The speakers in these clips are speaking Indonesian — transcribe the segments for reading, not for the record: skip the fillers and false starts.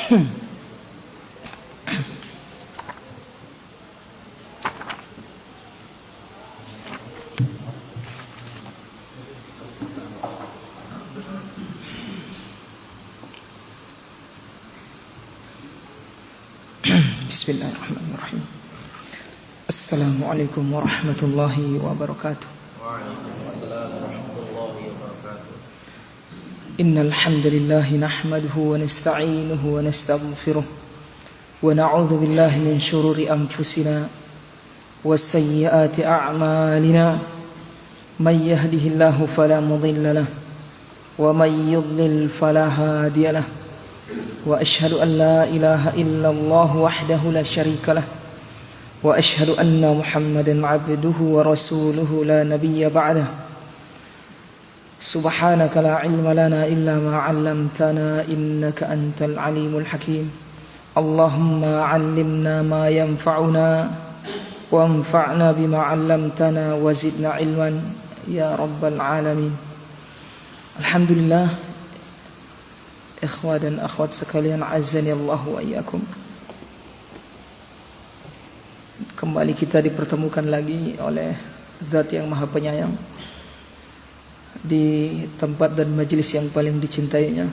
Bismillahirrahmanirrahim. Assalamualaikum warahmatullahi wabarakatuh. Innal hamdalillah nahmaduhu wa nasta'inuhu wa nastaghfiruh wa na'udzu billahi min shururi anfusina wa sayyiati a'malina. May yahdihillahu fala mudilla lahu wa may yudlil fala hadiya lahu. Wa ashhadu an la ilaha illallah wahdahu la syarika lah. Wa ashhadu anna Muhammadan abduhu wa rasuluhu la nabiyya ba'dah. Subhanaka la ilma lana illa ma 'allamtana innaka antal alimul hakim. Allahumma 'allimna ma yanfa'una wanfa'na bima 'allamtana wa zidna ilman ya rabbal alamin. Alhamdulillah, ikhwah dan akhwat sekalian, azani Allah wa iyyakum. Kembali kita dipertemukan lagi oleh Zat yang Maha Penyayang di tempat dan majelis yang paling dicintainya.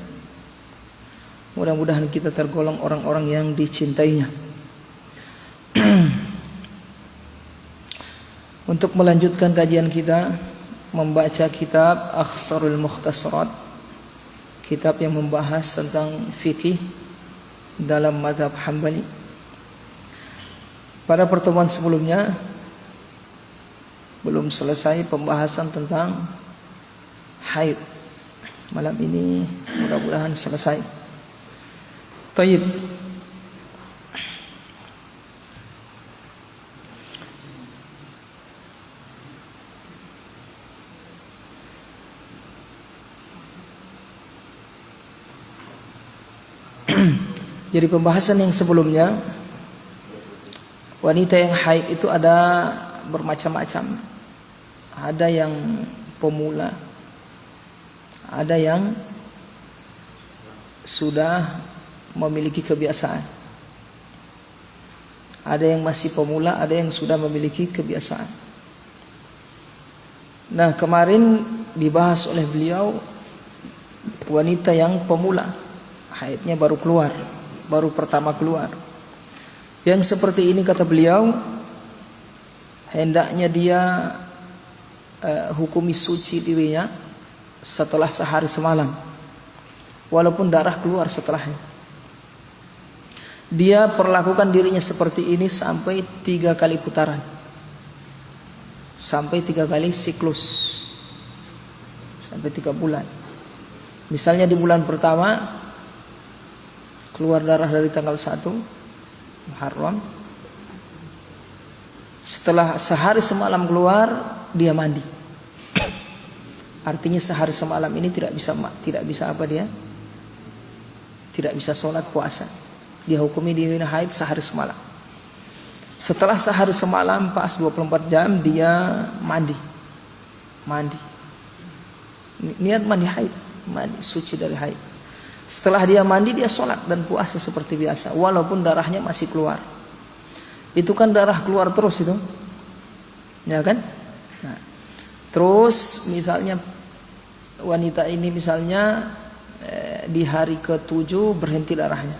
Mudah-mudahan kita tergolong orang-orang yang dicintainya. Untuk melanjutkan kajian kita, membaca kitab Akhsarul Mukhtasarat, kitab yang membahas tentang fikih dalam mazhab Hambali. Pada pertemuan sebelumnya belum selesai pembahasan tentang haid. Malam ini mudah-mudahan selesai. Taib. Jadi pembahasan yang sebelumnya, wanita yang haid itu ada bermacam-macam. Ada yang pemula, ada yang sudah memiliki kebiasaan. Ada yang masih pemula, ada yang sudah memiliki kebiasaan. Nah, kemarin dibahas oleh beliau wanita yang pemula, haidnya baru keluar, baru pertama keluar. Yang seperti ini kata beliau, hendaknya dia hukumi suci dirinya setelah sehari semalam, walaupun darah keluar setelahnya. Dia perlakukan dirinya seperti ini sampai 3 kali putaran, sampai 3 kali siklus, sampai 3 bulan. Misalnya di bulan pertama keluar darah dari tanggal 1 Muharram, setelah sehari semalam keluar dia mandi. Artinya sehari semalam ini tidak bisa apa dia? Tidak bisa sholat puasa. Dia hukumi dirinya haid sehari semalam. Setelah sehari semalam pas 24 jam dia mandi. Niat mandi haid, mandi suci dari haid. Setelah dia mandi dia sholat dan puasa seperti biasa, walaupun darahnya masih keluar. Itu kan darah keluar terus itu, ya kan? Nah, terus misalnya wanita ini misalnya di hari ke-7 berhenti darahnya,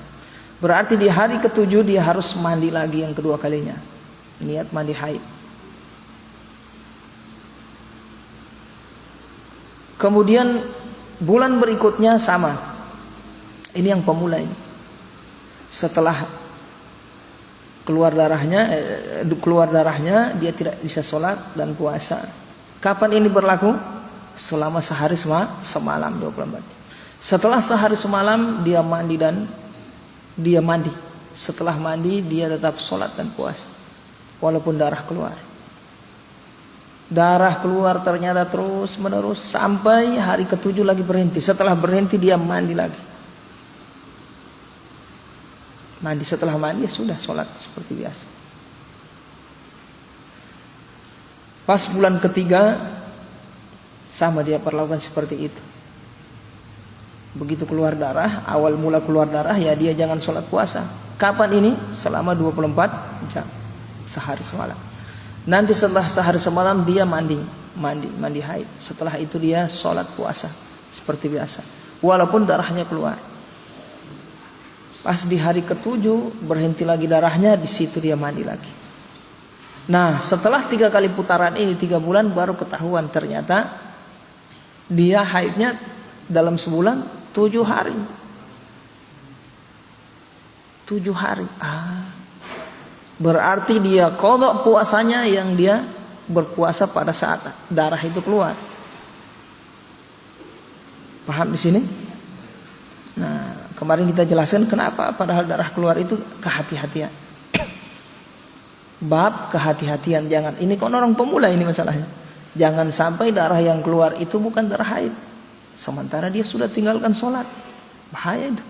berarti di hari ke-7 dia harus mandi lagi yang kedua kalinya, niat mandi haid. Kemudian bulan berikutnya sama. Ini yang pemula ini. Setelah keluar darahnya dia tidak bisa sholat dan puasa. Kapan ini berlaku? Selama sehari semalam 24. Setelah sehari semalam dia mandi. Setelah mandi dia tetap sholat dan puasa, walaupun darah keluar. Darah keluar ternyata terus menerus sampai hari ke-7 lagi berhenti. Setelah berhenti dia mandi lagi. Setelah mandi ya sudah sholat seperti biasa. Pas bulan ke-3 sama dia perlakukan seperti itu. Begitu keluar darah, awal mula keluar darah ya dia jangan sholat puasa. Kapan ini? Selama 24 jam, sehari semalam. Nanti setelah sehari semalam dia mandi haid. Setelah itu dia sholat puasa seperti biasa, walaupun darahnya keluar. Pas di hari ke-7 berhenti lagi darahnya, di situ dia mandi lagi. Nah, setelah 3 kali putaran ini 3 bulan baru ketahuan ternyata dia haidnya dalam sebulan 7 hari. 7 hari. Berarti dia qadha puasanya yang dia berpuasa pada saat darah itu keluar. Paham di sini? Nah, kemarin kita jelaskan kenapa padahal darah keluar itu kehati-hatian. Bab kehati-hatian, jangan, ini kan orang pemula ini masalahnya. Jangan sampai darah yang keluar itu bukan darah haid, sementara dia sudah tinggalkan sholat. Bahaya itu.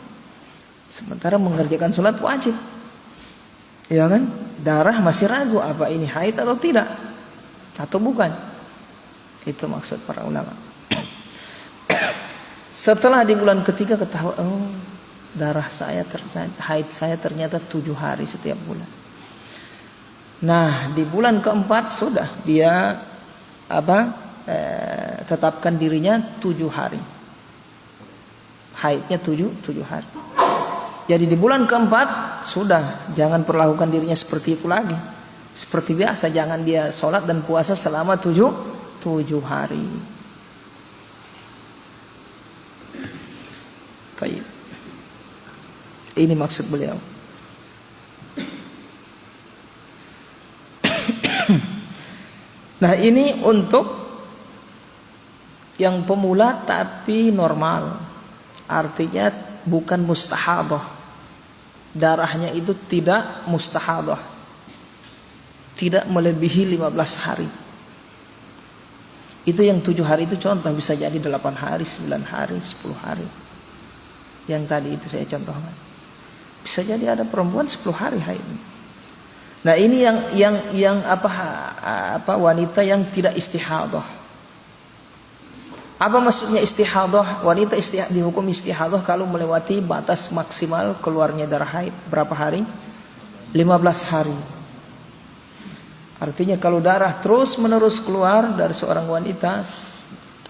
Sementara mengerjakan sholat wajib, ya kan? Darah masih ragu apa ini haid atau tidak, atau bukan. Itu maksud para ulama. Setelah di bulan ketiga ketahuan, oh darah saya ternyata, haid saya ternyata 7 hari setiap bulan. Nah, di bulan keempat sudah dia tetapkan dirinya 7 hari. Haidnya 7 hari. Jadi di bulan keempat sudah jangan perlakukan dirinya seperti itu lagi. Seperti biasa, jangan dia sholat dan puasa selama 7 hari. Baik. Ini maksud beliau. Nah, ini untuk yang pemula tapi normal. Artinya bukan mustahadah. Darahnya itu tidak mustahadah. Tidak melebihi 15 hari. Itu yang 7 hari itu contoh, bisa jadi 8 hari, 9 hari, 10 hari. Yang tadi itu saya contohkan. Bisa jadi ada perempuan 10 hari haid. Nah, ini yang wanita yang tidak istihadah. Apa maksudnya istihadah? Wanita dihukum istihadah kalau melewati batas maksimal keluarnya darah haid. Berapa hari? 15 hari. Artinya kalau darah terus menerus keluar dari seorang wanita,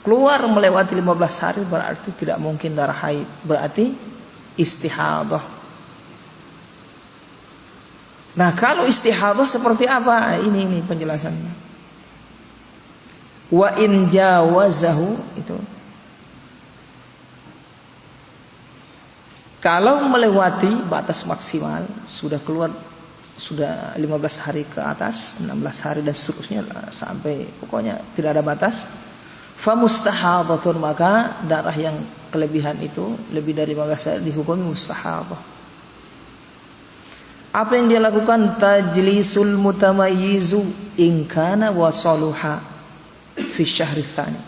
keluar melewati 15 hari berarti tidak mungkin darah haid, berarti istihadah. Nah, kalau istihadah seperti apa? Ini penjelasannya. Wa in jawazahu, itu kalau melewati batas maksimal, sudah keluar, sudah 15 hari ke atas, 16 hari dan seterusnya sampai pokoknya tidak ada batas, fa mustahadatun, maka darah yang kelebihan itu lebih dari 15 hari dihukumi mustahadah. Apa yang dia lakukan? Tajlisul mutamayyizu in kana wasaluha fi syahri tsani.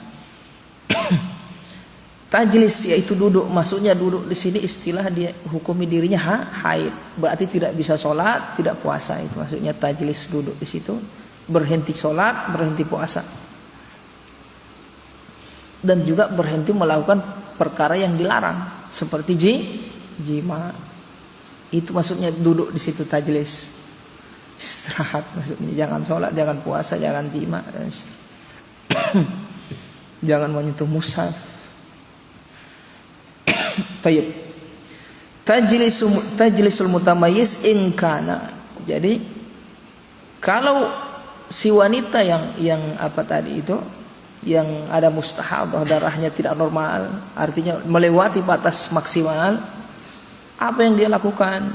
Tajlis yaitu duduk, maksudnya duduk di sini istilah dia hukumi dirinya haid, berarti tidak bisa sholat, tidak puasa, itu maksudnya tajlis, duduk di situ, berhenti sholat, berhenti puasa, dan juga berhenti melakukan perkara yang dilarang seperti jima. Itu maksudnya duduk di situ tajlis, istirahat, maksudnya jangan sholat, jangan puasa, jangan jima, jangan menyentuh mushaf. Tayyib. Tajlisul mutamayyiz in kana. Jadi kalau si wanita yang apa tadi itu, yang ada mustahadah, darahnya tidak normal, artinya melewati batas maksimal, apa yang dia lakukan?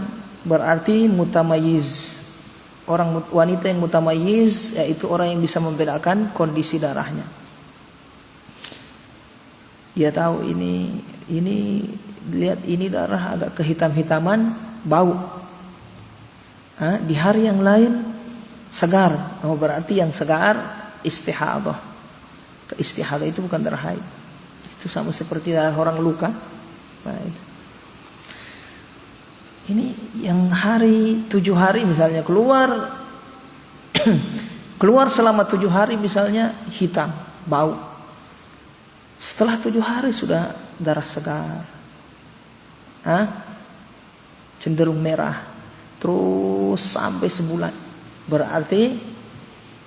Berarti mutamayyiz. Orang wanita yang mutamayyiz yaitu orang yang bisa membedakan kondisi darahnya. Dia tahu ini lihat ini darah agak kehitam-hitaman, bau. Di hari yang lain segar. Oh, berarti yang segar istihadah. Istihadah itu bukan darah haid. Itu sama seperti darah orang luka. Nah, itu. Ini yang hari 7 hari misalnya keluar selama 7 hari misalnya hitam, bau. Setelah 7 hari sudah darah segar. cenderung merah terus sampai sebulan. Berarti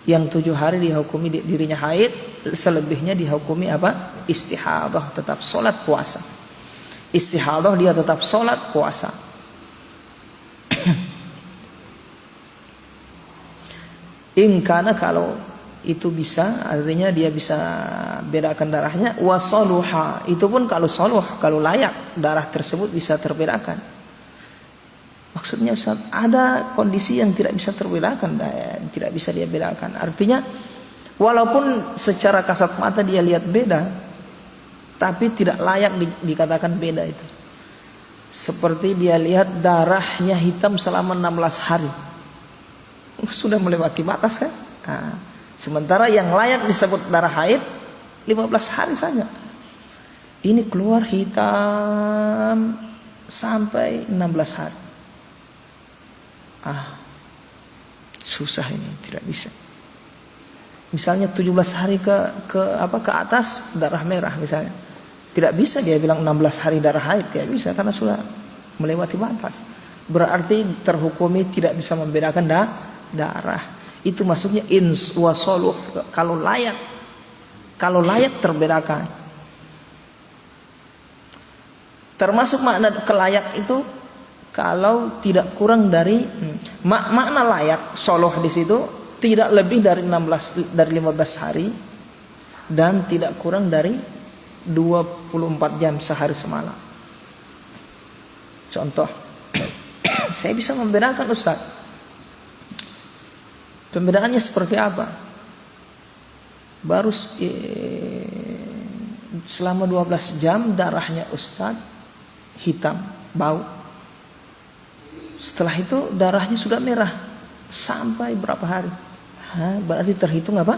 yang 7 hari dihukumi dirinya haid, selebihnya dihukumi apa? Istihadah, tetap sholat puasa. Istihadah dia tetap sholat puasa. Ingkana, kalau itu bisa, artinya dia bisa bedakan darahnya. Wasaluha, itu pun kalau soluh, kalau layak darah tersebut bisa terbedakan. Maksudnya Ustaz, ada kondisi yang tidak bisa terbedakan, tidak bisa dia bedakan. Artinya walaupun secara kasat mata dia lihat beda, tapi tidak layak dikatakan beda itu. Seperti dia lihat darahnya hitam selama 16 hari. Sudah melewati batas kan? Sementara yang layak disebut darah haid 15 hari saja. Ini keluar hitam sampai 16 hari. Susah ini, tidak bisa. Misalnya 17 hari ke atas darah merah misalnya. Tidak bisa dia bilang 16 hari darah haid, tidak bisa karena sudah melewati batas. Berarti terhukumi tidak bisa membedakan darah. Itu maksudnya wasoluh, kalau layak terbedakan. Termasuk makna kelayak itu kalau tidak kurang dari makna layak soluh di situ tidak lebih dari 15 hari dan tidak kurang dari 24 jam sehari semalam. Contoh, saya bisa membedakan Ustaz. Pembedaannya seperti apa? Baru selama 12 jam darahnya Ustaz hitam, bau. Setelah itu darahnya sudah merah sampai berapa hari? Berarti terhitung apa?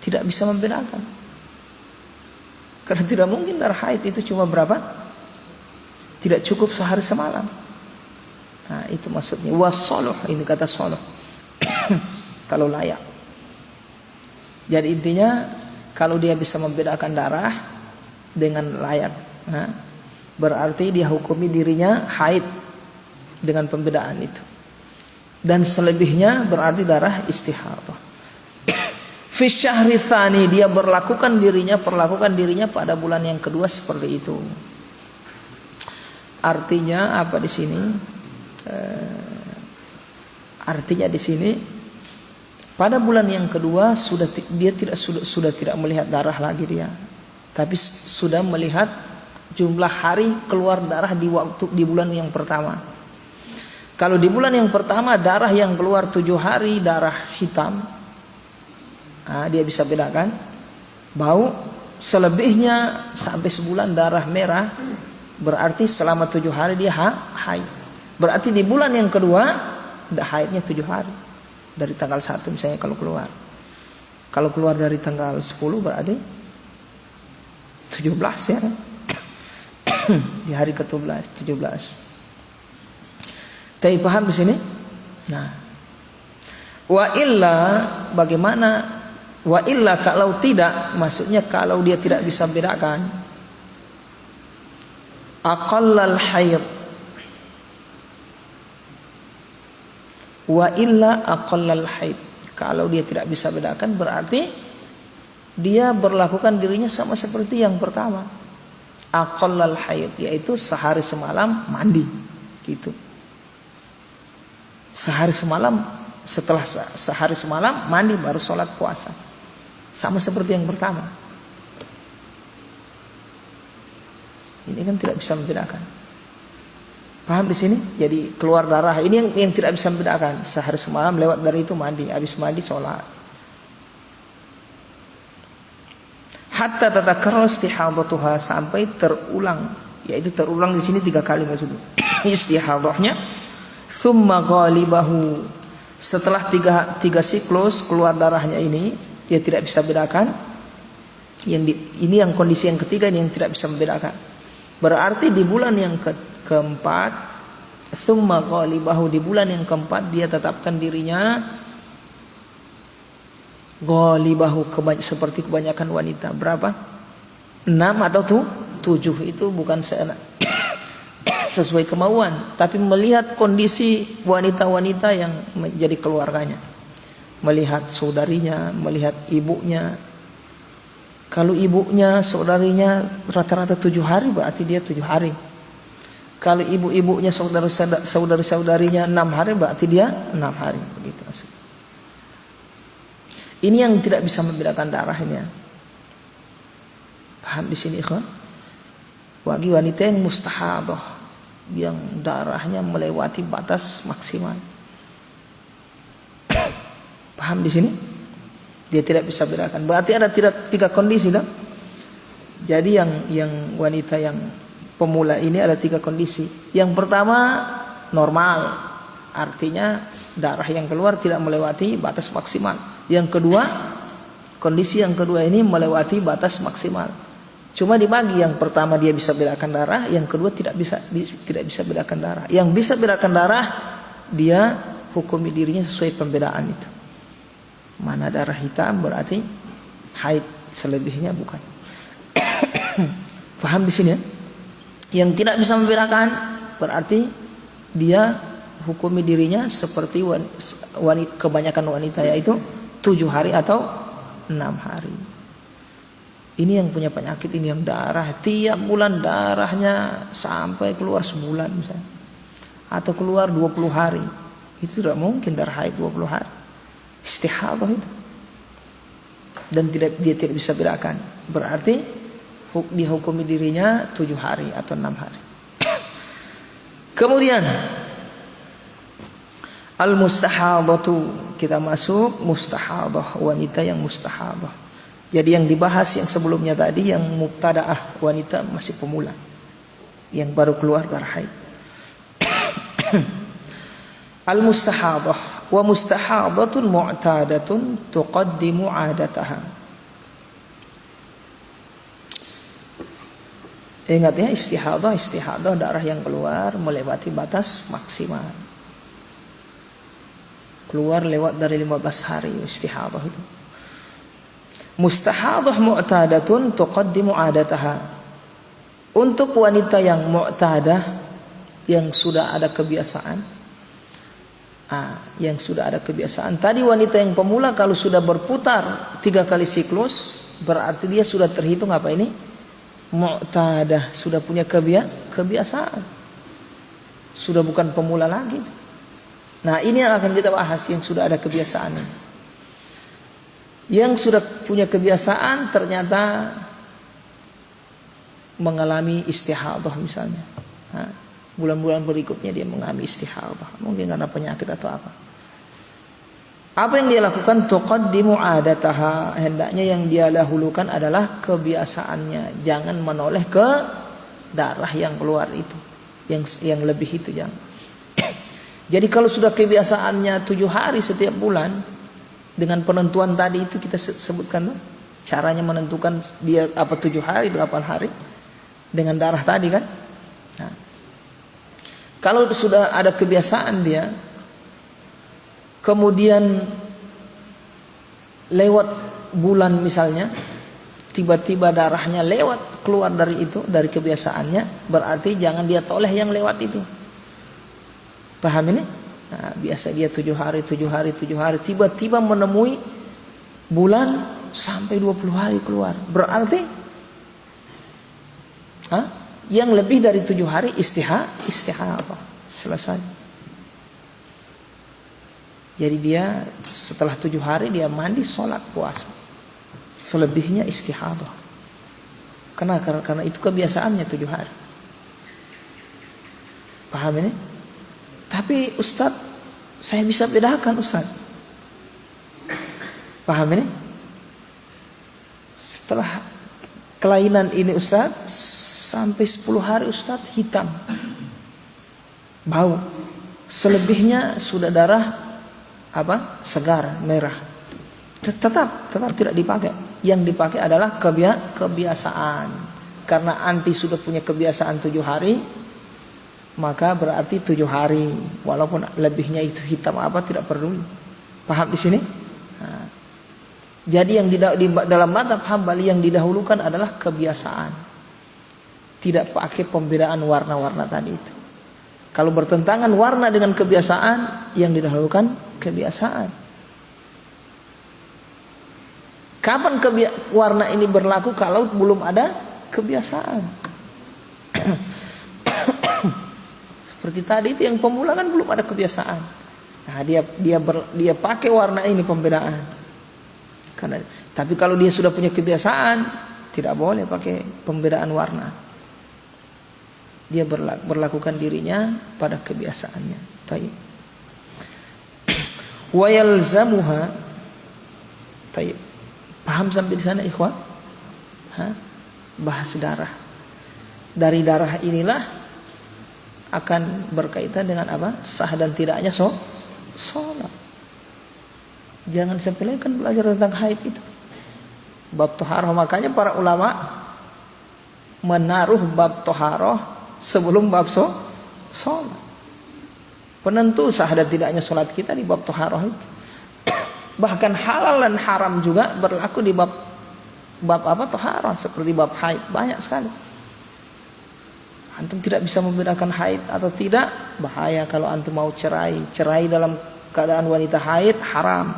Tidak bisa membedakan. Karena tidak mungkin darah haid itu cuma berapa? Tidak cukup sehari semalam. Itu maksudnya wasoluh, ini kata soluh. Kalau layak. Jadi intinya kalau dia bisa membedakan darah dengan layak, berarti dia hukumi dirinya haid dengan pembedaan itu. Dan selebihnya berarti darah istihadah. Fi syahri tsani, dia perlakukan dirinya pada bulan yang kedua seperti itu. Artinya apa di sini? Artinya di sini pada bulan yang kedua dia sudah tidak melihat darah lagi dia, tapi sudah melihat jumlah hari keluar darah di bulan yang pertama. Kalau di bulan yang pertama darah yang keluar 7 hari darah hitam, dia bisa bedakan bau. Selebihnya sampai sebulan darah merah, berarti selama 7 hari dia haid. Berarti di bulan yang kedua haidnya 7 hari. Dari tanggal 1 misalnya kalau keluar. Kalau keluar dari tanggal 10 berarti 17 ya. Di hari ke-17. Tapi paham di sini? Nah. Wa illa, bagaimana? Wa illa, kalau tidak, maksudnya kalau dia tidak bisa bedakan, aqallal haid. Wa illa aqallal haid. Kalau dia tidak bisa bedakan berarti dia berlakukan dirinya sama seperti yang pertama. Aqallal haid, yaitu sehari semalam mandi gitu. Sehari semalam, setelah sehari semalam mandi baru sholat puasa. Sama seperti yang pertama. Ini kan tidak bisa membedakan. Paham di sini? Jadi keluar darah ini yang tidak bisa membedakan. Sehari semalam lewat dari itu mandi, habis mandi sholat. Hatta tatakarrar istihadatuha, sampai terulang, yaitu terulang di sini 3 kali maksudnya. Istihadahnya, thumma ghalibahu, setelah 3 siklus keluar darahnya ini dia tidak bisa bedakan. Ini yang kondisi yang ketiga, ini yang tidak bisa membedakan. Berarti di bulan yang keempat, thumma ghalibahu, di bulan yang keempat dia tetapkan dirinya ghalibahu, seperti kebanyakan wanita. Berapa? 6 atau 7, itu bukan sesuai kemauan, tapi melihat kondisi wanita-wanita yang menjadi keluarganya, melihat saudarinya, melihat ibunya. Kalau ibunya, saudarinya rata-rata 7 hari, berarti dia 7 hari. Kalau ibu-ibunya, saudari-saudarinya 6 hari, berarti dia 6 hari. Begitu. Ini yang tidak bisa membedakan darahnya. Paham di sini, ikhwan? Bagi wanita yang mustahadah, yang darahnya melewati batas maksimal. Paham di sini? Dia tidak bisa bedakan. Berarti ada 3 kondisi dah. Jadi yang wanita yang pemula ini ada 3 kondisi. Yang pertama normal, artinya darah yang keluar tidak melewati batas maksimal. Yang kedua, kondisi yang kedua ini melewati batas maksimal. Cuma dibagi, yang pertama dia bisa bedakan darah, yang kedua tidak bisa bedakan darah. Yang bisa bedakan darah, dia hukumi dirinya sesuai pembedaan itu. Mana darah hitam berarti haid, selebihnya bukan. Paham di sini ya? Yang tidak bisa membedakan berarti dia hukumi dirinya seperti kebanyakan wanita, yaitu 7 hari atau 6 hari. Ini yang punya penyakit ini, yang darah tiap bulan darahnya sampai keluar sebulan misalnya, atau keluar 20 hari. Itu tidak mungkin darah haid 20 hari. Istihadah itu. Dan dia tidak bisa bedakan. Berarti dihukumi dirinya 7 hari atau 6 hari. Kemudian al-mustahadatu, kita masuk mustahadah, wanita yang mustahadah. Jadi yang dibahas yang sebelumnya tadi yang mubtadaah, wanita masih pemula yang baru keluar darah haid. Al-mustahadah wa mustahadatun mu'tadatun tuqaddimu 'adataha. Ingat ya, istihadah darah yang keluar melewati batas maksimal. Keluar lewat dari 15 hari istihadah itu. Mustahadah mu'tadatun tuqaddimu 'adataha. Untuk wanita yang mu'tadah, yang sudah ada kebiasaan, tadi wanita yang pemula kalau sudah berputar 3 kali siklus, berarti dia sudah terhitung apa ini? Mu'tadah, sudah punya kebiasaan. Sudah bukan pemula lagi. Nah, ini yang akan kita bahas, yang sudah ada kebiasaan. Yang sudah punya kebiasaan ternyata mengalami istihadah misalnya. Nah, bulan-bulan berikutnya dia mengalami istihadah, mungkin karena penyakit atau apa. Apa yang dia lakukan? Tuqaddimu 'adataha, hendaknya yang dia dahulukan adalah kebiasaannya, jangan menoleh ke darah yang keluar itu, yang lebih itu jangan. Jadi kalau sudah kebiasaannya 7 hari setiap bulan, dengan penentuan tadi itu kita sebutkan caranya menentukan dia apa 7 hari, 8 hari dengan darah tadi kan. Nah, kalau sudah ada kebiasaan dia, kemudian lewat bulan misalnya, tiba-tiba darahnya lewat keluar dari itu, dari kebiasaannya, berarti jangan dia toleh yang lewat itu. Paham ini? Nah, biasa dia 7 hari, tiba-tiba menemui bulan sampai 20 hari keluar. Berarti yang lebih dari 7 hari istihadah selesai. Jadi dia setelah 7 hari dia mandi, sholat, puasa. Selebihnya istihadah. Karena itu kebiasaannya 7 hari. Paham ini? Tapi Ustaz, saya bisa bedakan Ustaz. Paham ini? Setelah kelainan ini Ustaz, sampai 10 hari Ustaz hitam, bau. Selebihnya sudah darah segar, merah. Tetap tidak dipakai. Yang dipakai adalah kebiasaan. Karena anti sudah punya kebiasaan 7 hari, maka berarti 7 hari, walaupun lebihnya itu hitam tidak peduli. Paham di sini? Nah, jadi yang di dalam mazhab Hambali yang didahulukan adalah kebiasaan. Tidak pakai pembedaan warna-warna tadi itu. Kalau bertentangan warna dengan kebiasaan, yang didahulukan kebiasaan. Kapan warna ini berlaku? Kalau belum ada kebiasaan. Seperti tadi itu yang pemula kan belum ada kebiasaan. Nah, dia pakai warna ini pembedaan. Tapi kalau dia sudah punya kebiasaan, tidak boleh pakai pembedaan warna. Dia berlakukan dirinya pada kebiasaannya. Taib. Wa yalzamuha. Taib. Paham sampai di sana, ikhwan? Bahas darah. Dari darah inilah akan berkaitan dengan apa? Sah dan tidaknya sholat. Jangan sepelekan belajar tentang haid itu. Bab toharoh, makanya para ulama menaruh bab toharoh sebelum bab sholat. Penentu sah dan tidaknya sholat kita di bab toharoh itu. Bahkan halal dan haram juga berlaku di bab apa? Toharoh, seperti bab haid, banyak sekali. Antum tidak bisa membedakan haid atau tidak, bahaya kalau antum mau cerai. Cerai dalam keadaan wanita haid haram.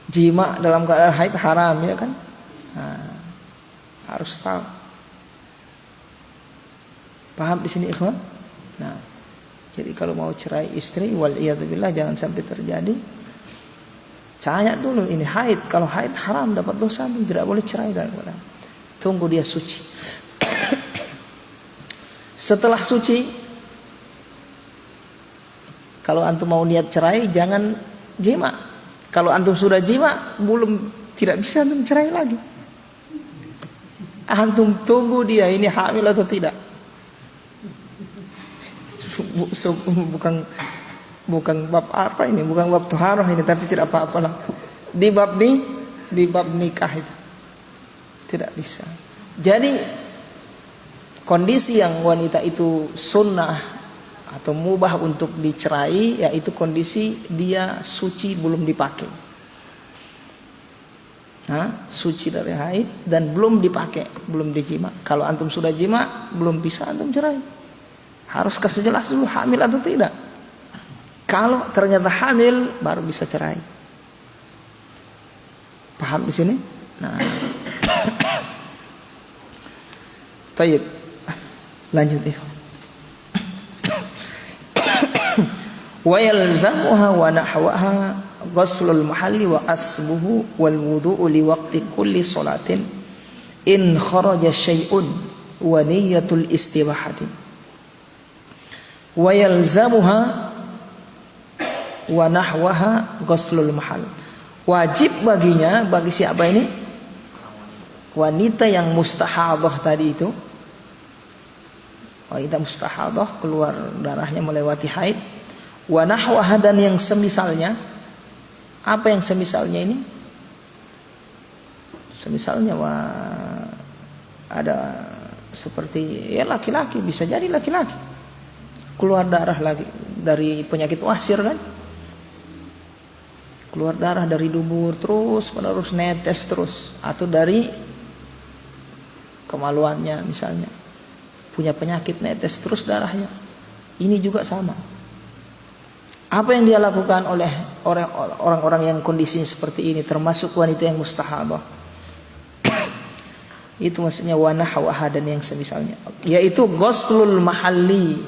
Jima dalam keadaan haid haram, ya kan? Nah, harus tahu. Paham di sini, ikhwan? Nah, jadi kalau mau cerai istri, waliyadzubillah, jangan sampai terjadi. Tanya dulu, ini haid. Kalau haid haram, dapat dosa, tidak boleh cerai dalam keadaan. Tunggu dia suci. Setelah suci, kalau antum mau niat cerai, jangan jima. Kalau antum sudah jima, tidak bisa antum cerai lagi. Antum tunggu dia ini hamil atau tidak. Bukan bab apa ini, bukan bab toharoh ini, tapi tidak apa-apa lah. Di bab nikah itu tidak bisa. Jadi kondisi yang wanita itu sunnah atau mubah untuk dicerai, yaitu kondisi dia suci belum dipakai. Suci dari haid dan belum dipakai, belum dijima. Kalau antum sudah jima, belum bisa antum cerai. Harus kasih jelas dulu hamil atau tidak. Kalau ternyata hamil, baru bisa cerai. Paham di sini? Nah, tayyib. Lanjut ya. Wa yalzamuha wa nahwaha ghuslul mahalli wa asbuhu wal wudu'u li waqti kulli salatin in kharaja syai'un wa niyyatul istibahati. Wa yalzamuha wa nahwaha ghuslul mahal. Wajib baginya, bagi siapa ini? Wanita yang mustahadah tadi itu. Wanita mustahadah, keluar darahnya melewati haid. Wa nahwaha, dan yang semisalnya. Apa yang semisalnya ini? Semisalnya ada seperti ya laki-laki, bisa jadi laki-laki keluar darah lagi dari penyakit wasir kan? Keluar darah dari dubur terus menerus netes terus, atau dari kemaluannya misalnya punya penyakit netes terus darahnya. Ini juga sama. Apa yang dia lakukan oleh orang-orang yang kondisinya seperti ini, termasuk wanita yang mustahadah, itu maksudnya wanahwaha dan yang semisalnya, yaitu ghuslul mahalli,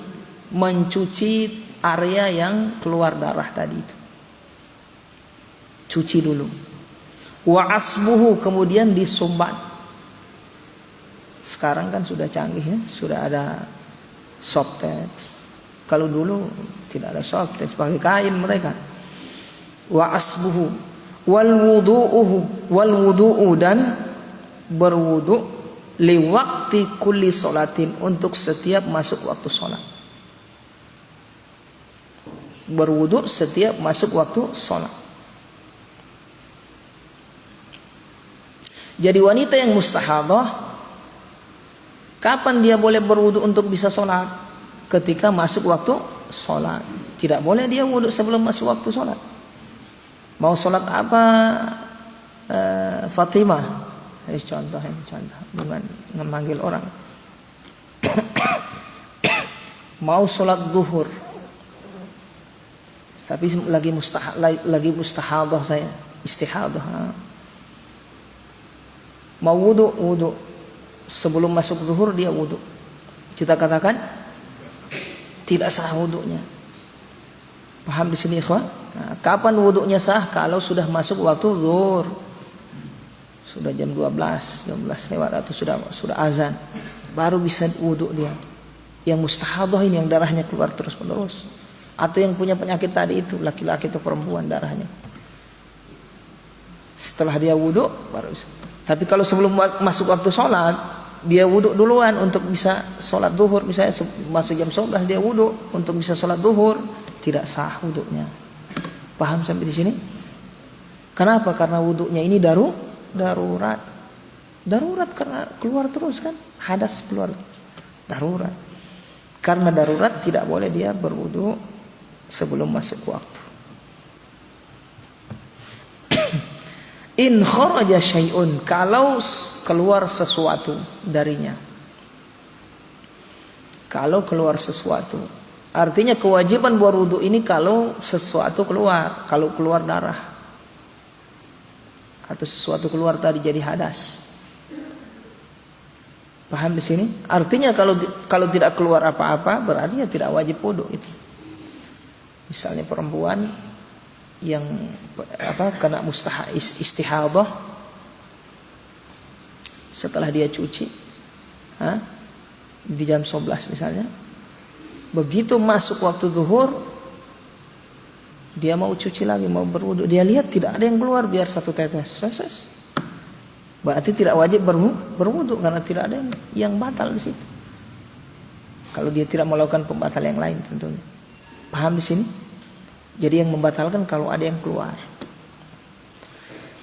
mencuci area yang keluar darah tadi itu, cuci dulu. Wa asbuhu, kemudian disumbat. Sekarang kan sudah canggih ya, sudah ada Softex. Kalau dulu tidak ada Softex, pakai kain mereka. Wa asbuhu wal wudu'u, dan berwudu li waqti kulli sholatin, untuk setiap masuk waktu sholat. Berwudu setiap masuk waktu sholat. Jadi wanita yang mustahadah, kapan dia boleh berwudu untuk bisa sholat? Ketika masuk waktu sholat. Tidak boleh dia wudu sebelum masuk waktu sholat. Mau sholat apa, Fatimah? Contoh dengan memanggil orang. mau sholat zuhur, tapi lagi mustahadah saya, istihadah. Mau wudu, sebelum masuk zuhur dia wudu, kita katakan tidak sah wudunya. Paham di sini ikhwan? Nah, kapan wudunya sah? Kalau sudah masuk waktu zuhur, sudah jam 12 lewat atau sudah azan, baru bisa wudu dia. Yang mustahadah ini, yang darahnya keluar terus menerus, atau yang punya penyakit tadi itu, laki-laki atau perempuan darahnya. Setelah dia wudu baru bisa. Tapi kalau sebelum masuk waktu sholat, dia wudu duluan untuk bisa sholat zuhur, misalnya masuk jam 11 dia wudu untuk bisa sholat zuhur, tidak sah wudunya. Paham sampai di sini? Kenapa? Karena wudunya ini darurat karena keluar terus kan, hadas keluar, darurat. Karena darurat tidak boleh dia berwudu sebelum masuk waktu. In kharaja syai'un, kalau keluar sesuatu darinya. Kalau keluar sesuatu, artinya kewajiban berwudu ini kalau sesuatu keluar, kalau keluar darah atau sesuatu keluar tadi jadi hadas. Paham di sini? Artinya kalau tidak keluar apa-apa berarti ya tidak wajib wudu itu. Misalnya perempuan yang kena istihadah, setelah dia cuci di jam 11 misalnya, begitu masuk waktu zuhur dia mau cuci lagi, mau berwudu, dia lihat tidak ada yang keluar biar satu tetes, berarti tidak wajib berwudu karena tidak ada yang batal di situ. Kalau dia tidak melakukan pembatal yang lain tentunya. Paham di sini? Jadi yang membatalkan kalau ada yang keluar.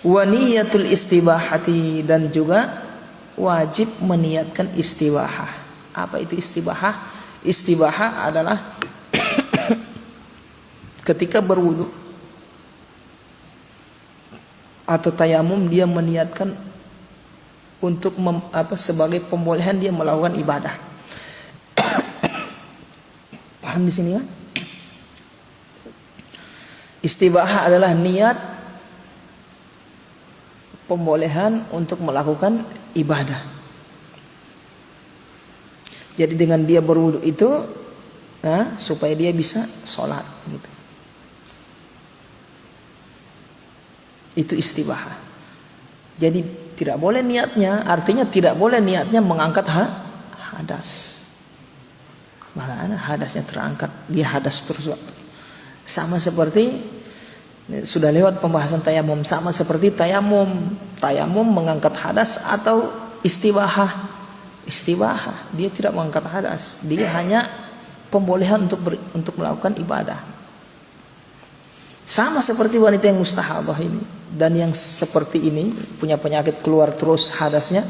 Wa niyatul istibahati, dan juga wajib meniatkan istibahah. Apa itu istibahah? Istibahah adalah ketika berwudu atau tayamum dia meniatkan untuk sebagai pembolehan dia melakukan ibadah. Paham di sini kan? Istibahah adalah niat pembolehan untuk melakukan ibadah. Jadi dengan dia berwudu itu supaya dia bisa sholat gitu. Itu istibahah. Jadi tidak boleh niatnya, artinya tidak boleh niatnya mengangkat hadas. Malah hadasnya terangkat, dia hadas terus. Sama seperti sudah lewat pembahasan tayamum, sama seperti tayamum mengangkat hadas atau istibahah. Istibahah dia tidak mengangkat hadas, dia hanya pembolehan untuk melakukan ibadah. Sama seperti wanita yang mustahadah ini dan yang seperti ini punya penyakit keluar terus hadasnya,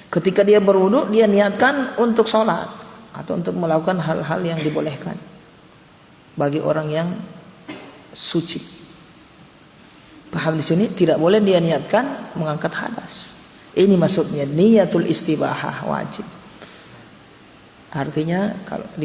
ketika dia berwudu dia niatkan untuk sholat atau untuk melakukan hal-hal yang dibolehkan bagi orang yang suci. Paham di sini? Tidak boleh dia niatkan mengangkat hadas. Ini maksudnya niyatul istibahah wajib. Artinya kalau di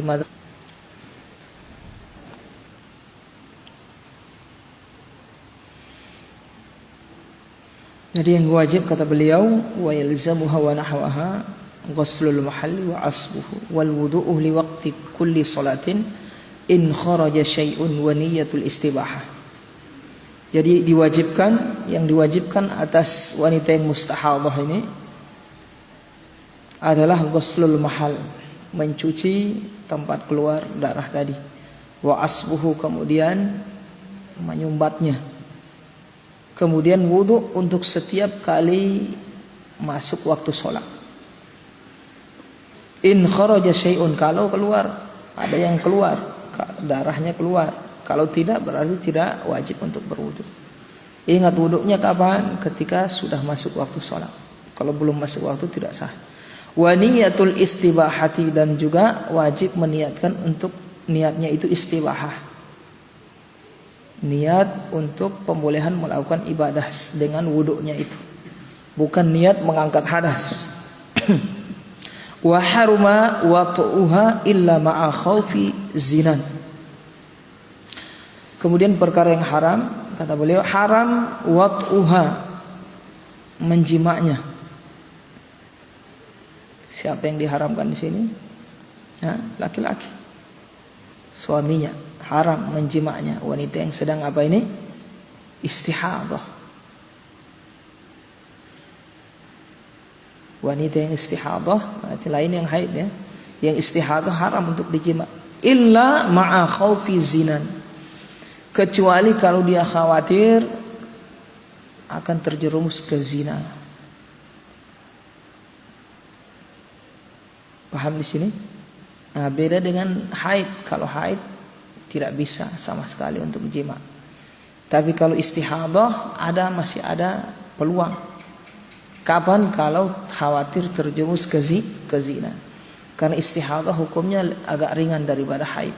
jadi yang wajib kata beliau, wa yalzamuha wa nahwaha ghuslul mahalli wa asbuhu wal wudu'u li waqti kulli salatin in kharaja syai'un wa niyatul istibahah. Jadi yang diwajibkan atas wanita yang mustahadah ini adalah ghuslul mahal, mencuci tempat keluar darah tadi, wa asbuhu, kemudian menyumbatnya, kemudian wudu untuk setiap kali masuk waktu sholat. In kharaja syai'un, kalau keluar, ada yang keluar, darahnya keluar. Kalau tidak berarti tidak wajib untuk berwudu. Ingat wudunya kapan? Ketika sudah masuk waktu sholat. Kalau belum masuk waktu tidak sah. Wa niyatul istibahati, dan juga wajib meniatkan untuk niatnya itu istibahah. Niat untuk pembolehan melakukan ibadah dengan wudunya itu. Bukan niat mengangkat hadas. Wa haruma wat'uha illa ma'a khaufi zinan. Kemudian perkara yang haram, kata beliau, haram wat'uha, menjimanya. Siapa yang diharamkan di sini? Ya, laki-laki. Suaminya haram menjimanya. Wanita yang sedang apa ini? Istihadah. Wanita yang istihadah, berarti lain yang haid ya. Yang istihadah haram untuk dijima. Illa ma'a khaufi zinan. Kecuali kalau dia khawatir akan terjerumus ke zina. Paham di sini? Nah, beda dengan haid. Kalau haid tidak bisa sama sekali untuk jima. Tapi kalau istihadah masih ada peluang. Kapan? Kalau khawatir terjerumus ke zina. Karena istihadah hukumnya agak ringan daripada haid.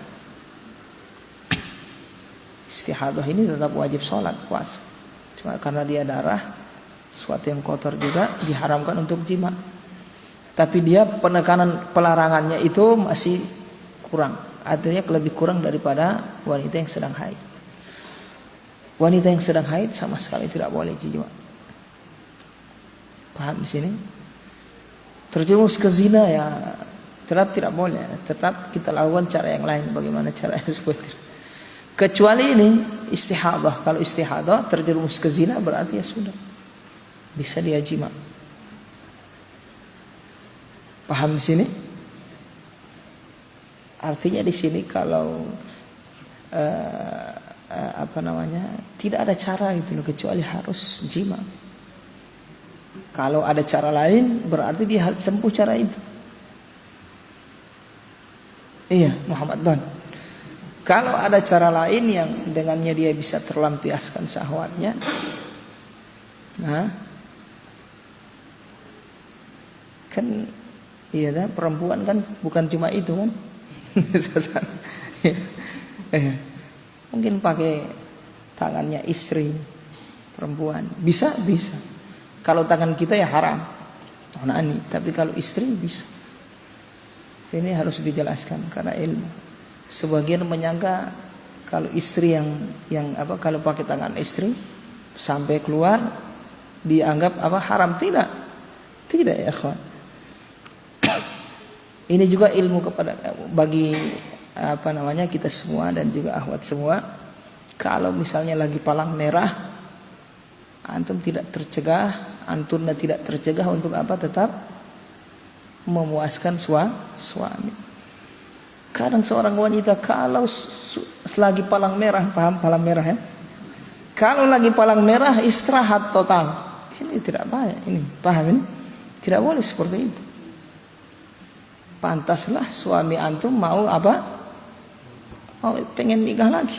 Istihadah ini tetap wajib sholat, puasa. Cuma karena dia darah, suatu yang kotor juga diharamkan untuk jima. Tapi dia penekanan pelarangannya itu masih kurang. Artinya lebih kurang daripada wanita yang sedang haid. Wanita yang sedang haid sama sekali tidak boleh jima. Paham di sini? Terjerumus ke zina ya tetap tidak boleh. Tetap kita lakukan cara yang lain. Bagaimana caranya supaya tidak. Kecuali ini istihadah. Kalau istihadah terjerumus ke zina berarti ya sudah bisa dia jima. Paham di sini? Artinya di sini kalau tidak ada cara gitu loh, kecuali harus jima. Kalau ada cara lain berarti dia harus tempuh cara itu. Iya, Muhammad Don. Kalau ada cara lain yang dengannya dia bisa terlampiaskan syahwatnya, nah, kan iya dah, perempuan kan bukan cuma itu kan. Mungkin pakai tangannya istri perempuan bisa. Kalau tangan kita ya haram, onani. Tapi kalau istri bisa. Ini harus dijelaskan karena ilmu. Sebagian menyangka kalau istri yang kalau pakai tangan istri sampai keluar dianggap haram. Tidak ya kawan. Ini juga ilmu bagi kita semua dan juga akhwat semua. Kalau misalnya lagi palang merah, antum tidak tercegah untuk tetap memuaskan suami. Kadang seorang wanita kalau selagi palang merah, paham palang merah ya? Kalau lagi palang merah istirahat total. Ini tidak baik ini, paham ini? Tidak boleh seperti itu. Pantaslah suami antum mau pengen nikah lagi.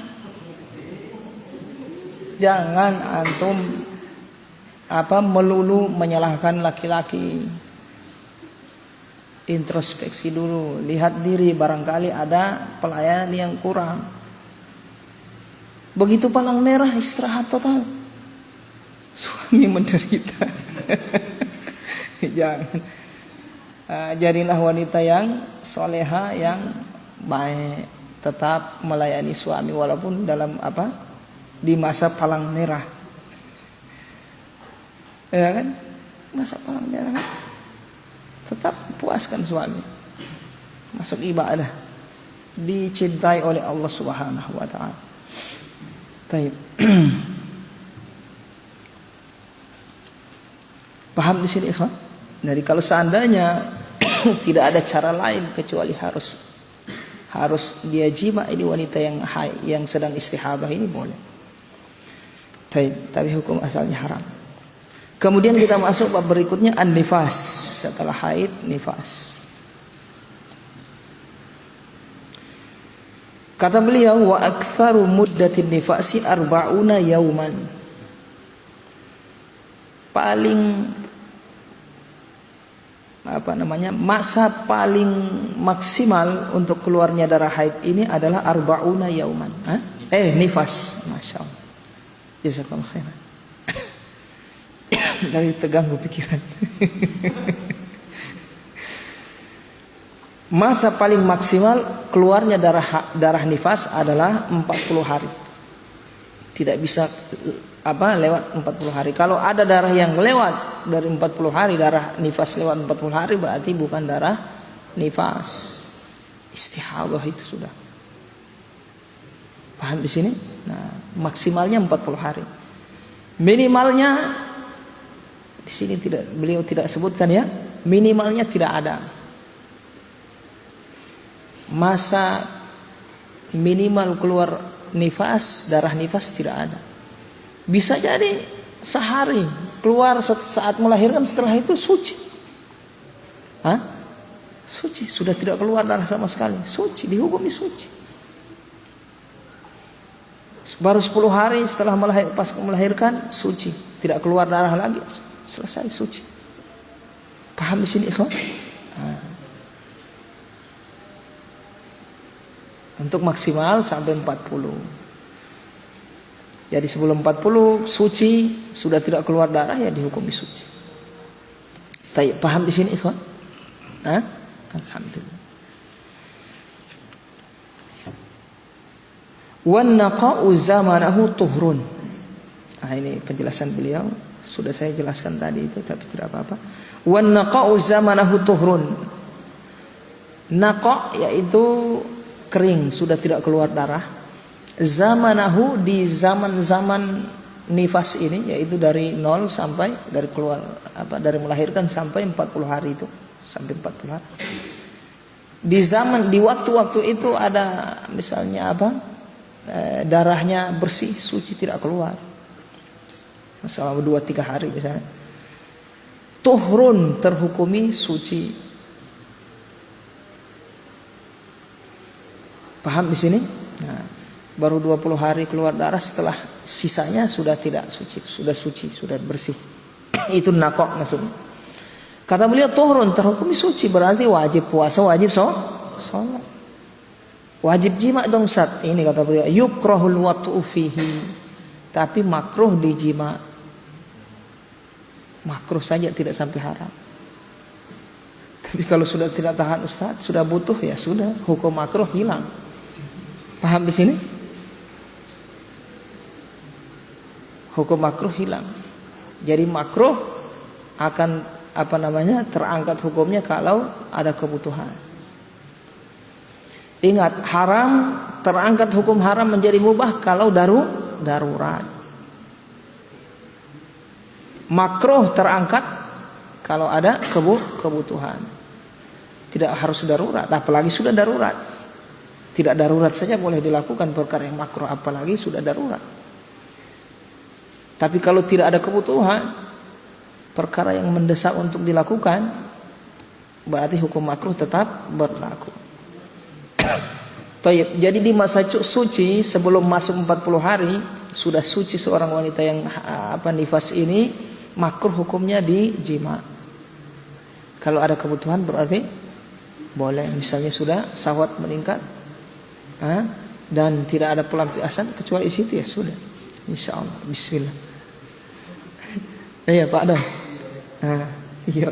Jangan antum melulu menyalahkan laki-laki. Introspeksi dulu, lihat diri, barangkali ada pelayanan yang kurang. Begitu palang merah istirahat total, suami menderita. Jangan. Jadilah wanita yang soleha, yang baik, tetap melayani suami walaupun dalam di masa palang merah. Ya kan? Masa palang merah kan? Tetap puaskan suami. Masuk ibadah. Dicintai oleh Allah Subhanahu wa taala. Baik. Paham di sini, ikhwan? Jadi kalau seandainya tidak ada cara lain kecuali harus dia jima, ini wanita yang sedang istihadah ini boleh. Tapi hukum asalnya haram. Kemudian kita masuk bab berikutnya, an-nifas. Setelah haid, nifas. Kata beliau, wa aktsaru muddatin nifasi arba'una yauman. Paling masa paling maksimal untuk keluarnya darah haid ini adalah arba'una yauman. Nifas. Masya Allah. Jazakallahu khairan. Dari terganggu pikiran. Masa paling maksimal keluarnya darah nifas adalah 40 hari. Tidak bisa lewat 40 hari. Kalau ada darah yang lewat dari 40 hari, darah nifas lewat 40 hari, berarti bukan darah nifas. Istihadah itu sudah. Paham di sini? Nah, maksimalnya 40 hari. Minimalnya di sini beliau tidak sebutkan ya. Minimalnya tidak ada. Masa minimal keluar nifas, darah nifas tidak ada. Bisa jadi sehari keluar saat melahirkan, setelah itu suci. Suci, sudah tidak keluar darah sama sekali. Suci, dihukumi suci. Baru 10 hari setelah pas melahirkan, suci, tidak keluar darah lagi, selesai, suci. Paham di sini, ikhwan? Untuk maksimal sampai 40. Jadi sebelum 40 suci, sudah tidak keluar darah, ya dihukumi suci. Paham di sini, ikhwan? Alhamdulillah. Wan naqa'u zamanahu tuhrun. Ini penjelasan beliau, sudah saya jelaskan tadi itu, tapi tidak apa-apa. Wan naqa'u zamanahu tuhrun. Naqa' yaitu kering, sudah tidak keluar darah. Zamanahu, di zaman-zaman nifas ini, yaitu dari 0 sampai dari melahirkan sampai 40 hari itu, sampai 40 hari. Di waktu-waktu itu ada misalnya darahnya bersih, suci, tidak keluar selama 2-3 hari misalnya, tuhrun, terhukumi suci. Paham di sini? Nah, baru 20 hari keluar darah, setelah sisanya sudah tidak suci, sudah bersih. Itu naqaq maksudnya. Kata beliau tuhrun, terhukumi suci, berarti wajib puasa, wajib sholat. Wajib jima dong Ustaz. Ini kata beliau, yukrahul wat'u fihi. Tapi makruh dijima. Makruh saja, tidak sampai haram. Tapi kalau sudah tidak tahan Ustaz, sudah butuh, ya sudah, hukum makruh hilang. Paham di sini? Hukum makruh hilang. Jadi makruh akan terangkat hukumnya kalau ada kebutuhan. Ingat, haram terangkat hukum haram menjadi mubah kalau darurat. Makruh terangkat kalau ada kebutuhan. Tidak harus darurat, apalagi sudah darurat. Tidak darurat saja boleh dilakukan perkara yang makruh, apalagi sudah darurat. Tapi kalau tidak ada kebutuhan, perkara yang mendesak untuk dilakukan, berarti hukum makruh tetap berlaku. Jadi di masa suci sebelum masuk 40 hari sudah suci seorang wanita yang nifas ini, makruh hukumnya dijima. Kalau ada kebutuhan berarti boleh. Misalnya sudah syahwat meningkat, dan tidak ada pelampiasan kecuali situ, ya sudah. Insyaallah. Bismillah. Iya Pak Don. Iya.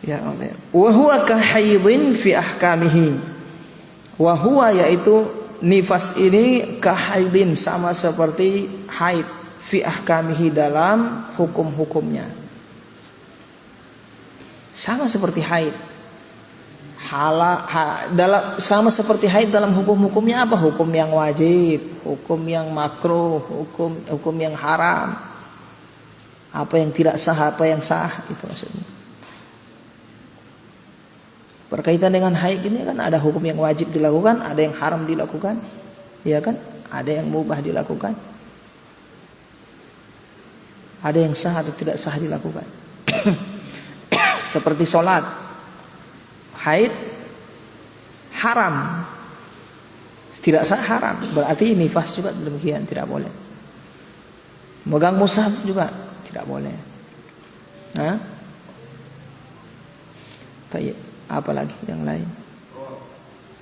Ya Allah. Wa huwa kahaidin fi ahkamihi. Wa huwa yaitu nifas ini kahaidin, sama seperti haid, fi ahkamihi, dalam hukum-hukumnya. Sama seperti haid. Sama seperti haid dalam hukum-hukumnya apa? Hukum yang wajib, hukum yang makruh, hukum yang haram. Apa yang tidak sah, apa yang sah, itu maksudnya. Berkaitan dengan haid ini kan ada hukum yang wajib dilakukan, ada yang haram dilakukan, ya kan? Ada yang mubah dilakukan, ada yang sah atau tidak sah dilakukan. Seperti sholat, haid haram, tidak sah, haram, berarti nifas juga demikian, tidak boleh. Megang mushaf juga tidak boleh. Baik, apa lagi yang lain?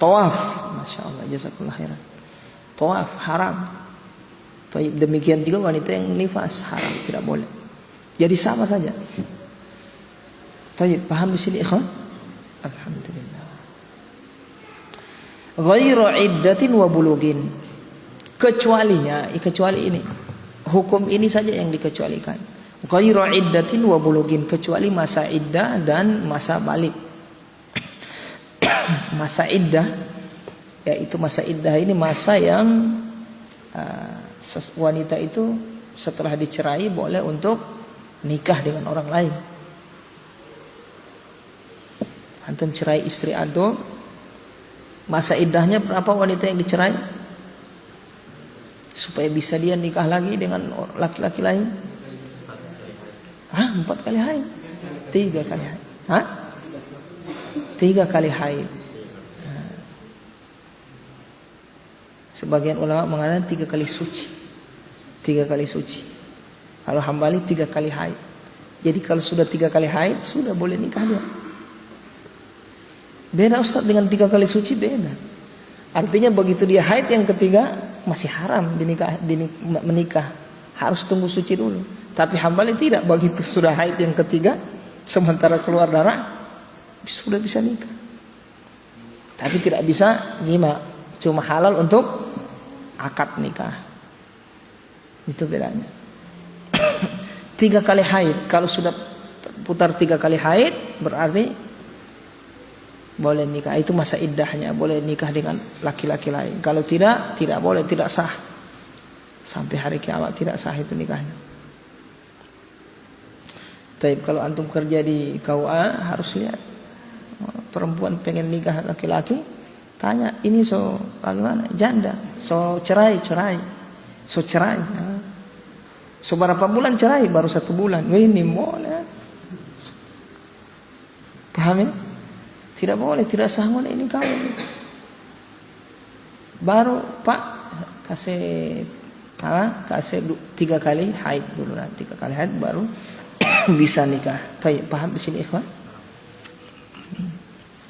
Tawaf, masya Allah, jazakallah khairan. Tawaf haram. Baik, demikian juga wanita yang nifas haram, tidak boleh. Jadi sama saja. Tayyib, paham di sini ikhwan? Alhamdulillah. Ghairu iddatin wa bulugin. Kecuali ini. Hukum ini saja yang dikecualikan. Ghairu iddatin wa bulugin, kecuali masa iddah dan masa balik. Masa iddah, yaitu masa iddah ini masa yang wanita itu setelah dicerai boleh untuk nikah dengan orang lain. Antum cerai istri antum, masa iddahnya berapa wanita yang dicerai? Supaya bisa dia nikah lagi dengan laki-laki lain. 4 kali haid, 3 kali haid. 3 kali haid. Sebagian ulama mengatakan 3 kali suci. 3 kali suci. Kalau Hambali 3 kali haid. Jadi kalau sudah 3 kali haid, sudah boleh nikah dia. Beda Ustaz dengan 3 kali suci, beda. Artinya begitu dia haid yang ketiga masih haram menikah. Harus tunggu suci dulu. Tapi Hambali tidak, begitu sudah haid yang ketiga sementara keluar darah sudah bisa nikah. Tapi tidak bisa jima, cuma halal untuk akad nikah. Itu bedanya. 3 kali haid, kalau sudah putar 3 kali haid berarti boleh nikah. Itu masa iddahnya, boleh nikah dengan laki-laki lain. Kalau tidak boleh, tidak sah. Sampai hari kiamat tidak sah itu nikahnya. Tapi kalau antum kerja di KUA harus lihat perempuan pengen nikah laki-laki, tanya ini bagaimana? Janda, cerai. So berapa bulan cerai? Baru 1 bulan. Ini boleh. Paham ya? Tidak boleh, tidak sah ini kawin. Baru Pak kasih 3 kali haid dulu, 3 kali haid baru bisa nikah. Paham di sini ikhwan?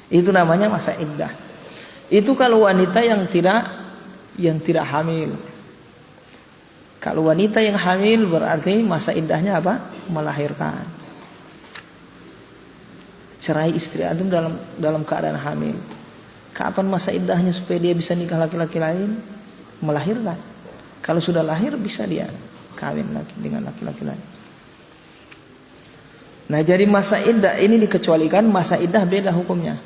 Itu namanya masa iddah. Itu kalau wanita yang tidak hamil. Kalau wanita yang hamil berarti masa iddahnya apa? Melahirkan. Cerai istri antum dalam keadaan hamil. Kapan masa iddahnya supaya dia bisa nikah laki-laki lain? Melahirkan. Kalau sudah lahir bisa dia kawin lagi dengan laki-laki lain. Nah, jadi masa iddah ini dikecualikan. Masa iddah beda hukumnya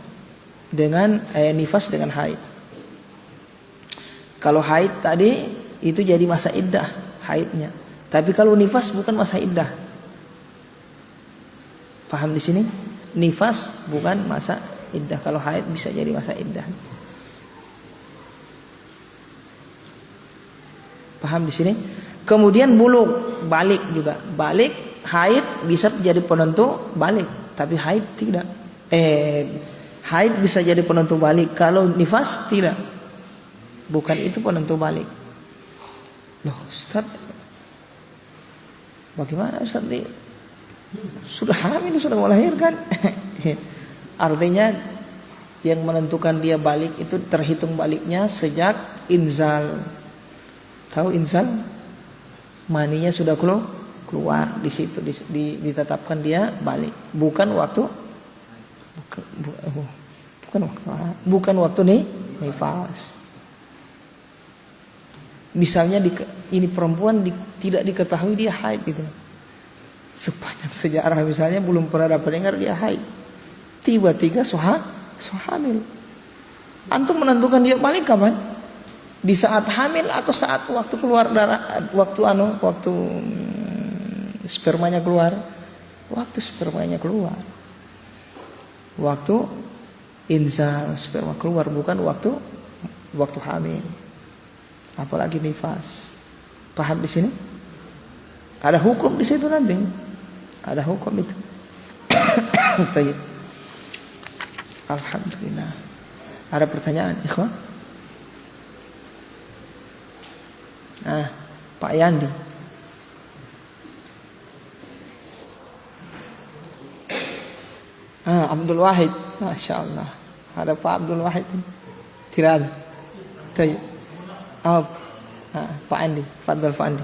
dengan nifas dengan haid. Kalau haid tadi itu jadi masa iddah haidnya. Tapi kalau nifas bukan masa iddah. Paham di sini? Nifas bukan masa iddah. Kalau haid bisa jadi masa iddah. Paham di sini? Kemudian bulugh, balik juga. Balik, haid bisa jadi penentu balik, tapi haid tidak. Haid bisa jadi penentu balik. Kalau nifas tidak. Bukan itu penentu balik. Loh, Ustaz, bagaimana Ustaz? Sudah hamil, sudah melahirkan. Artinya yang menentukan dia balik itu terhitung baliknya sejak inzal. Tahu inzal? Maninya sudah keluar, di situ ditetapkan dia balik. Bukan waktu nih nifas. Misalnya ini perempuan tidak diketahui dia haid gitu. Sepanjang sejarah misalnya belum pernah dapat dengar dia haid. Tiba-tiba hamil. Antum menentukan dia balik kapan? Di saat hamil atau saat waktu keluar darah, waktu spermanya keluar? Waktu spermanya keluar. Waktu inzal sperma keluar, bukan waktu hamil. Apalagi nifas. Paham di sini? Ada hukum di situ nanti. Ada hukum itu. Baik. Alhamdulillah. Ada pertanyaan, ikhwan? Nah, Pak Yandi. Abdul Wahid. Masya Allah. Ada Pak Abdul Wahid? Tidak ada. Baik. Pak Andi. Fadhal Pak Andi.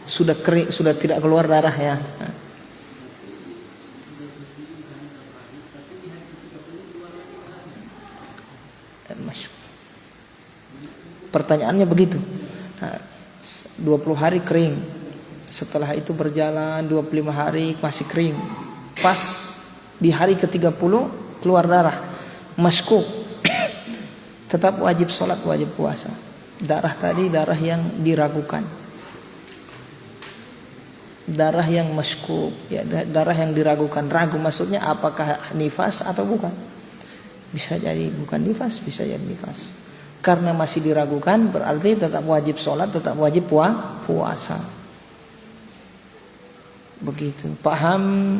Sudah kering, sudah tidak keluar darah ya. Pertanyaannya begitu. 20 hari kering. Setelah itu berjalan 25 hari masih kering. Pas di hari ke-30 keluar darah. Maskuk. Tetap wajib sholat, wajib puasa. Darah tadi darah yang diragukan. Darah yang maskuk, ya, darah yang diragukan. Ragu maksudnya apakah nifas atau bukan. Bisa jadi bukan nifas, bisa jadi nifas. Karena masih diragukan berarti tetap wajib sholat, tetap wajib puasa. Begitu. Paham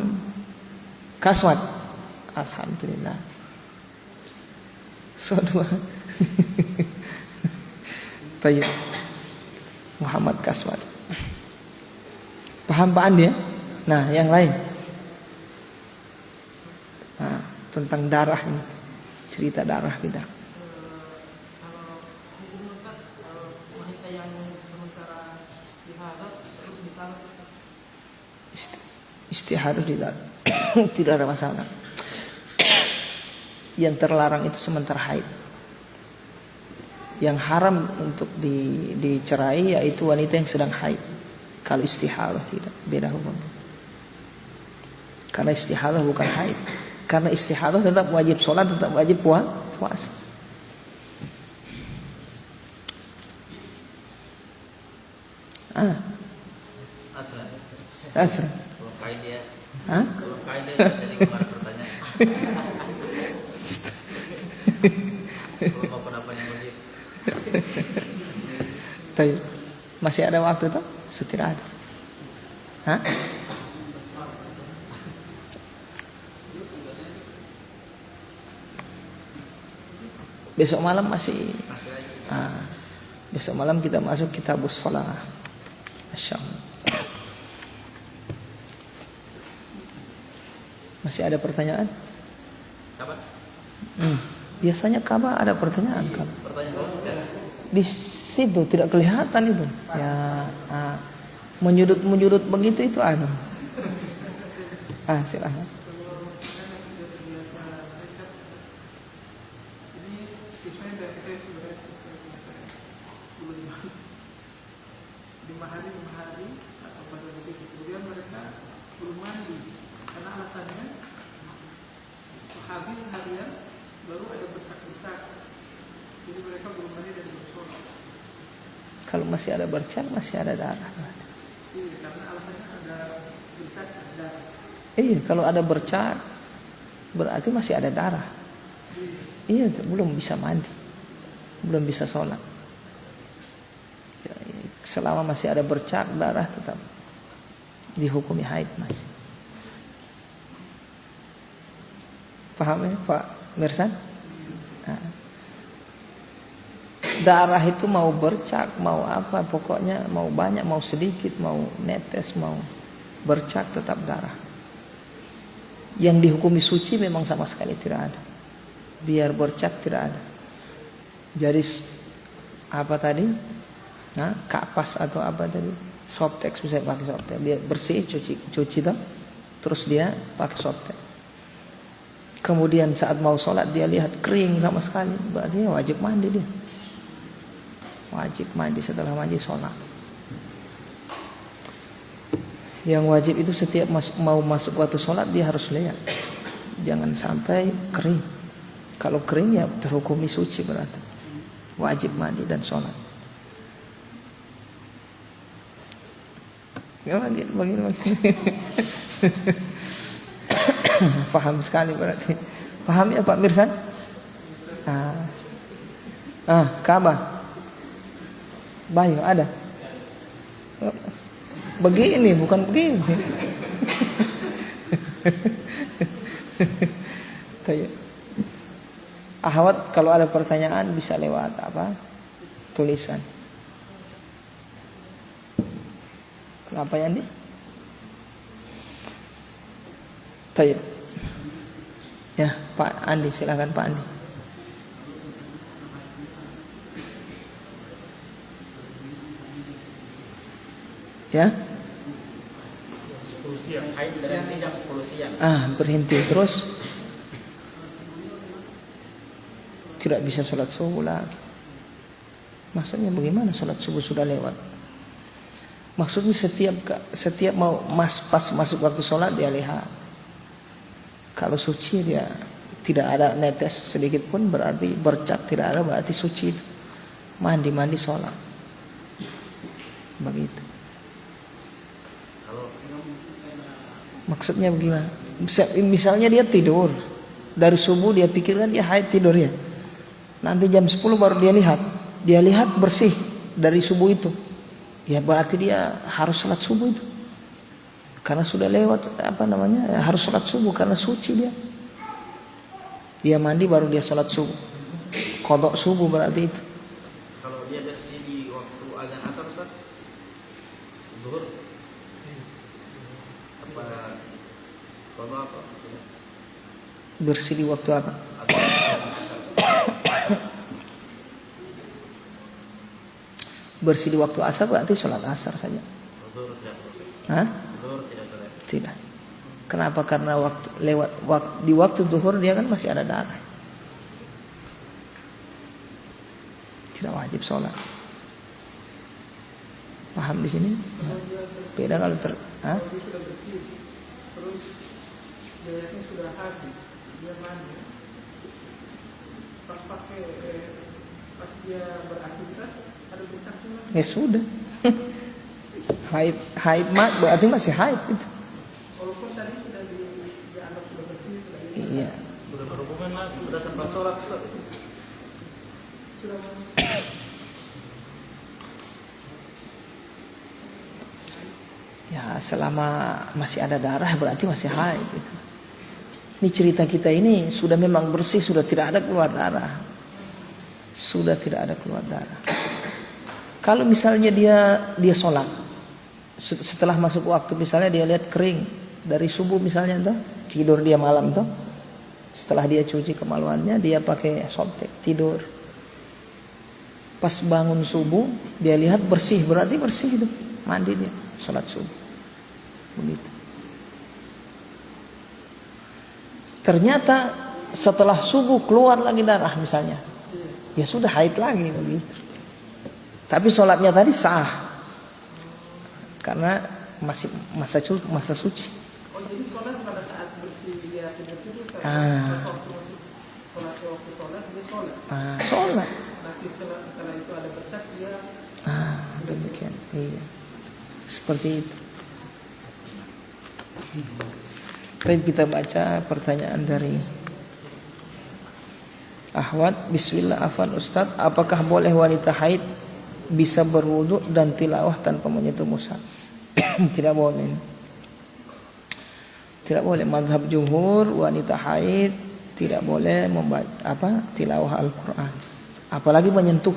Kaswat? Alhamdulillah. Sodua. Tayyib. Muhammad Kaswat. Paham Pak Andi ya? Nah, yang lain. Nah, tentang darah ini. Cerita darah kita. Istihadah tidak ada masalah. Yang terlarang itu sementara haid. Yang haram untuk dicerai yaitu wanita yang sedang haid. Kalau istihadah tidak, beda hukum. Karena istihadah bukan haid. Karena istihadah tetap wajib sholat, tetap wajib puasa. Asra. Kalau kain dia. Hah? Kalau kain dia jadi kemarin pertanyaan. Kalau apa-apanya wajib. Tapi masih ada waktu tuh? Tidak ada. Hah? Besok malam masih. Besok malam kita masuk kitabus shalah. Masyaallah. Masih ada pertanyaan? Kabar? Biasanya kabar ada pertanyaan kan? Pertanyaan di situ tidak kelihatan itu. Ya, menyudut begitu itu ada. Silakan. Habis harian baru ada bercak-bercak, jadi mereka belum mandi dan belum sholat. Kalau masih ada bercak masih ada darah. Iya, karena alasannya ada bercak darah. Iya, kalau ada bercak berarti masih ada darah. Iya, belum bisa mandi, belum bisa sholat. Selama masih ada bercak darah tetap dihukumi haid masih. Paham ya Pak Mirsan? Darah itu mau bercak, mau apa, pokoknya mau banyak, mau sedikit, mau netes, mau bercak tetap darah. Yang dihukumi suci memang sama sekali tidak ada. Biar bercak tidak ada. Jadi apa tadi? Kapas atau apa tadi? Softtek bisa pakai softtek. Dia bersih, cuci toh, terus dia pakai softtek. Kemudian saat mau sholat dia lihat kering sama sekali, berarti wajib mandi dia. Wajib mandi, setelah mandi sholat. Yang wajib itu setiap mau masuk waktu sholat dia harus lihat, jangan sampai kering. Kalau kering ya terhukumi suci berarti wajib mandi dan sholat. Begini. Paham sekali berarti. Paham ya Pak Mirsan? Ka'bah. Bayu ada. Begini bukan begini. Ahwat kalau ada pertanyaan bisa lewat tulisan. Kenapa ya Andi? Tayyib. Ya, Pak Andi, silakan Pak Andi. Ya, 10 siang. Haid berhenti jam 10 siang. berhenti terus tidak bisa sholat subuh lagi. Maksudnya bagaimana sholat subuh sudah lewat? Maksudnya setiap mau pas masuk waktu sholat dia lihat. Kalau suci dia tidak ada netes sedikit pun berarti bercat tidak ada berarti suci itu. Mandi sholat. Begitu. Maksudnya bagaimana? Misalnya dia tidur dari subuh dia pikirkan dia haid tidur ya. Nanti jam 10 baru dia lihat bersih dari subuh itu. Ya berarti dia harus sholat subuh itu. Karena sudah lewat harus sholat subuh karena suci dia. Dia mandi baru dia sholat subuh. Qadha subuh berarti itu. Kalau dia bersih di waktu azan asar Ustaz, zuhur apa qadha apa? Bersih di waktu apa? Bersih di waktu asar berarti sholat asar saja. Zuhur tidak. Hah? Zuhur tidak sholat. Tidak. Kenapa? Karena di waktu zuhur dia kan masih ada darah. Tidak wajib sholat. Paham di sini? Beda kalau Kalau dia sudah bersih, terus dayanya sudah habis, dia mandi. Pas dia beraktivitas ada bercak sunat. ya sudah. haid berarti masih haid itu. Walaupun tadi sudah dianggap sudah bersih, Iya. Sudah berhubungan lagi, sudah sempat sholat Ustaz. sudah Ya selama masih ada darah berarti masih haid gitu. Ini cerita kita ini sudah memang bersih, sudah tidak ada keluar darah. Sudah tidak ada keluar darah. Kalau misalnya dia sholat setelah masuk waktu, misalnya dia lihat kering dari subuh misalnya tuh, tidur dia malam tuh, setelah dia cuci kemaluannya dia pakai softtek tidur. Pas bangun subuh dia lihat bersih, berarti bersih itu, mandi dia sholat subuh. Begitu. Ternyata setelah subuh keluar lagi darah misalnya, ya sudah haid lagi begitu. Tapi sholatnya tadi sah karena masih masa suci. Oh jadi sholat pada saat bersih dia tidak tidur kan? Waktu sholat dia sholat. Sholat. Nanti setelah itu ada bercak dia. Demikian. Iya. Seperti itu. Baik, kita baca pertanyaan dari Ahwat. Bismillah, afwan Ustaz, apakah boleh wanita haid bisa berwudu dan tilawah tanpa menyentuh mushaf? Tidak boleh. Tidak boleh. Mazhab jumhur wanita haid tidak boleh membaca tilawah Al-Qur'an, apalagi menyentuh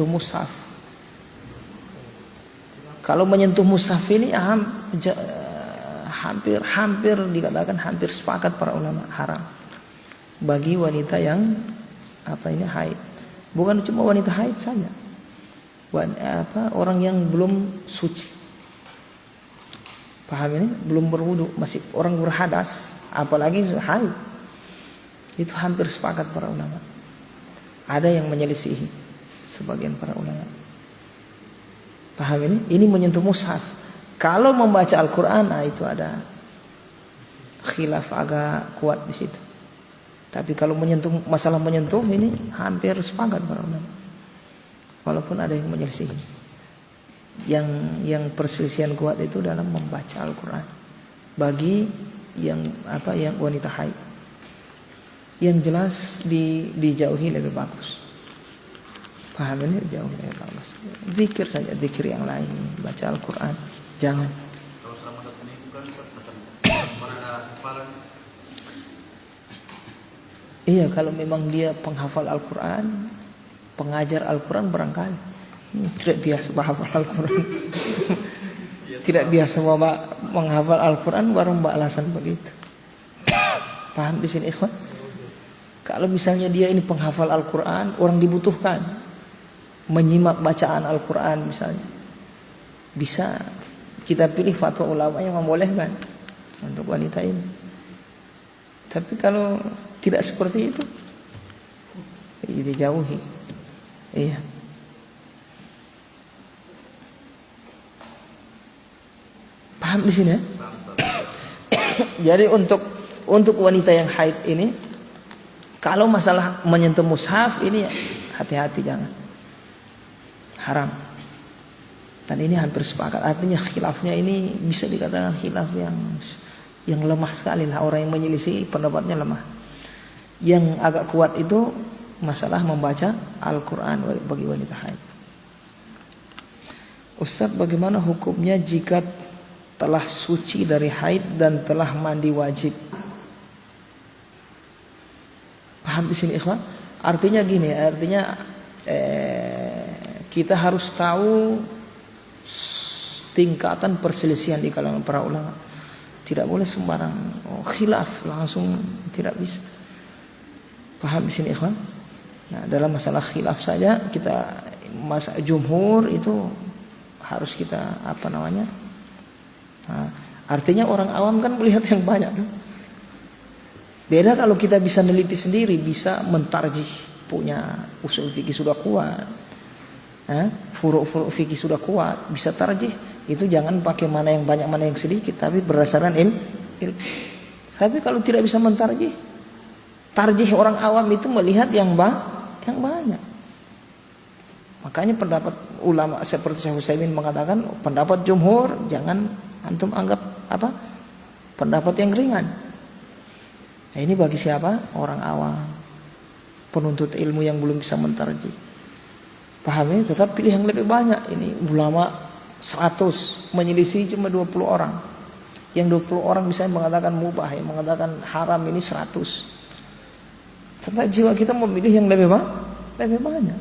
mushaf. Kalau menyentuh mushaf ini hampir dikatakan hampir sepakat para ulama haram bagi wanita yang haid. Bukan cuma wanita haid saja, orang yang belum suci. Paham ini? Belum berwudu, masih orang berhadas, apalagi haid. Itu hampir sepakat para ulama. Ada yang menyelisihi sebagian para ulama. Paham ini? Ini menyentuh mushaf. Kalau membaca Al-Quran, itu ada khilaf agak kuat di situ. Tapi kalau masalah menyentuh ini hampir sepakat para ulama. Walaupun ada yang menyelisihi. Yang perselisihan kuat itu dalam membaca Al-Quran bagi yang wanita haid. Yang jelas dijauhi lebih bagus. Paham ini? Jauh lebih bagus. Zikir saja, zikir yang lain, baca Al-Quran jangan. Kalau selama 1 minggu kan mana hafalan? Iya, kalau memang dia penghafal Al-Quran, pengajar Al-Quran barangkali tidak biasa menghafal Al-Quran. Tidak biasa menghafal Al-Quran, baru alasan begitu. Paham di sini ikhwan? Kalau misalnya dia ini penghafal Al-Quran, orang dibutuhkan. menyimak bacaan Al-Quran misalnya, bisa kita pilih fatwa ulama yang membolehkan untuk wanita ini. Tapi kalau tidak seperti itu, dijauhi. Iya. Paham di sini ya? Jadi untuk wanita yang haid ini, kalau masalah menyentuh mushaf ini hati-hati, jangan, haram. Dan ini hampir sepakat. Artinya khilafnya ini bisa dikatakan khilaf yang lemah sekali lah. Orang yang menyelisih pendapatnya lemah. Yang agak kuat itu masalah membaca Al-Quran bagi wanita haid. Ustaz, bagaimana hukumnya jika telah suci dari haid dan telah mandi wajib? Paham di sini ikhwan? Artinya gini, kita harus tahu tingkatan perselisihan di kalangan para ulama. Tidak boleh sembarang khilaf langsung, tidak bisa. Paham di sini ikhwan? Nah, dalam masalah khilaf saja kita jumhur itu harus kita Nah, artinya orang awam kan melihat yang banyak tuh. Beda kalau kita bisa neliti sendiri, bisa mentarjih, punya usul fikih sudah kuat, furu' fikih sudah kuat, bisa tarjih. Itu jangan pakai mana yang banyak mana yang sedikit, tapi berdasarkan ilmu. Tapi kalau tidak bisa mentarjih, tarjih orang awam itu melihat yang banyak. Makanya pendapat ulama seperti Syekh Utsaimin mengatakan pendapat jumhur jangan antum anggap pendapat yang ringan. Nah, ini bagi siapa? Orang awam, penuntut ilmu yang belum bisa mentarjih. Pahami? Tetap pilih yang lebih banyak. Ini ulama 100 menyelisih cuma 20 orang. Yang 20 orang bisa mengatakan mubah, yang mengatakan haram ini 100. Tetap jiwa kita memilih yang lebih banyak.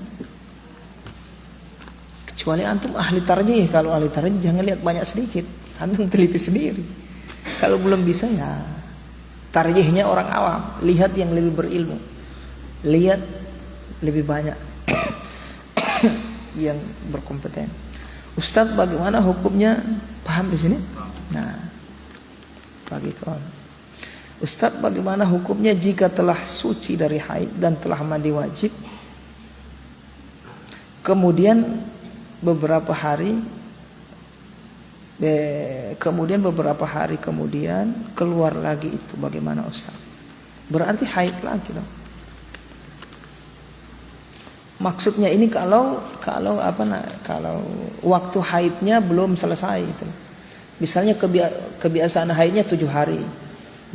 Kecuali antum ahli tarjih. Kalau ahli tarjih jangan lihat banyak sedikit, antum teliti sendiri. Kalau belum bisa ya tarjihnya orang awam, lihat yang lebih berilmu, lihat lebih banyak yang berkompeten. Ustadz, bagaimana hukumnya? Paham di sini? Nah, bagi kawan. Ustadz, bagaimana hukumnya jika telah suci dari haid dan telah mandi wajib, kemudian beberapa hari kemudian keluar lagi, itu bagaimana Ustaz? Berarti haid lagi dong. Maksudnya ini kalau waktu haidnya belum selesai itu. Misalnya kebiasaan haidnya 7 hari,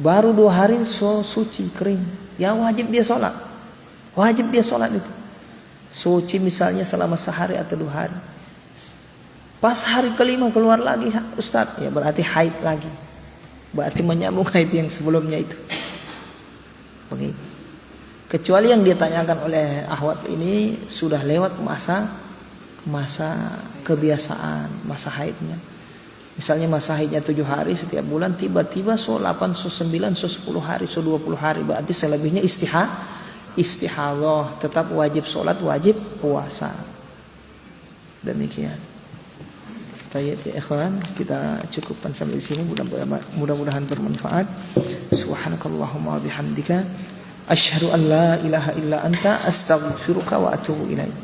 baru 2 hari suci kering, ya wajib dia sholat itu. Suci misalnya selama sehari atau 2 hari. Pas hari kelima keluar lagi Ustaz, ya berarti haid lagi. Berarti menyambung haid yang sebelumnya itu. Begitu. Kecuali yang ditanyakan oleh akhwat ini sudah lewat masa kebiasaan, masa haidnya. Misalnya masa haidnya 7 hari setiap bulan, tiba-tiba 8, 9, 10 hari, 20 hari, berarti selebihnya istihadah, tetap wajib sholat, wajib puasa. Demikian. Baik ya ikhwan, kita cukupkan sampai di sini. Mudah-mudahan bermanfaat. Subhanakallahumma wa bihamdika asyhadu an la ilaha illa anta astaghfiruka wa atubu ilaik.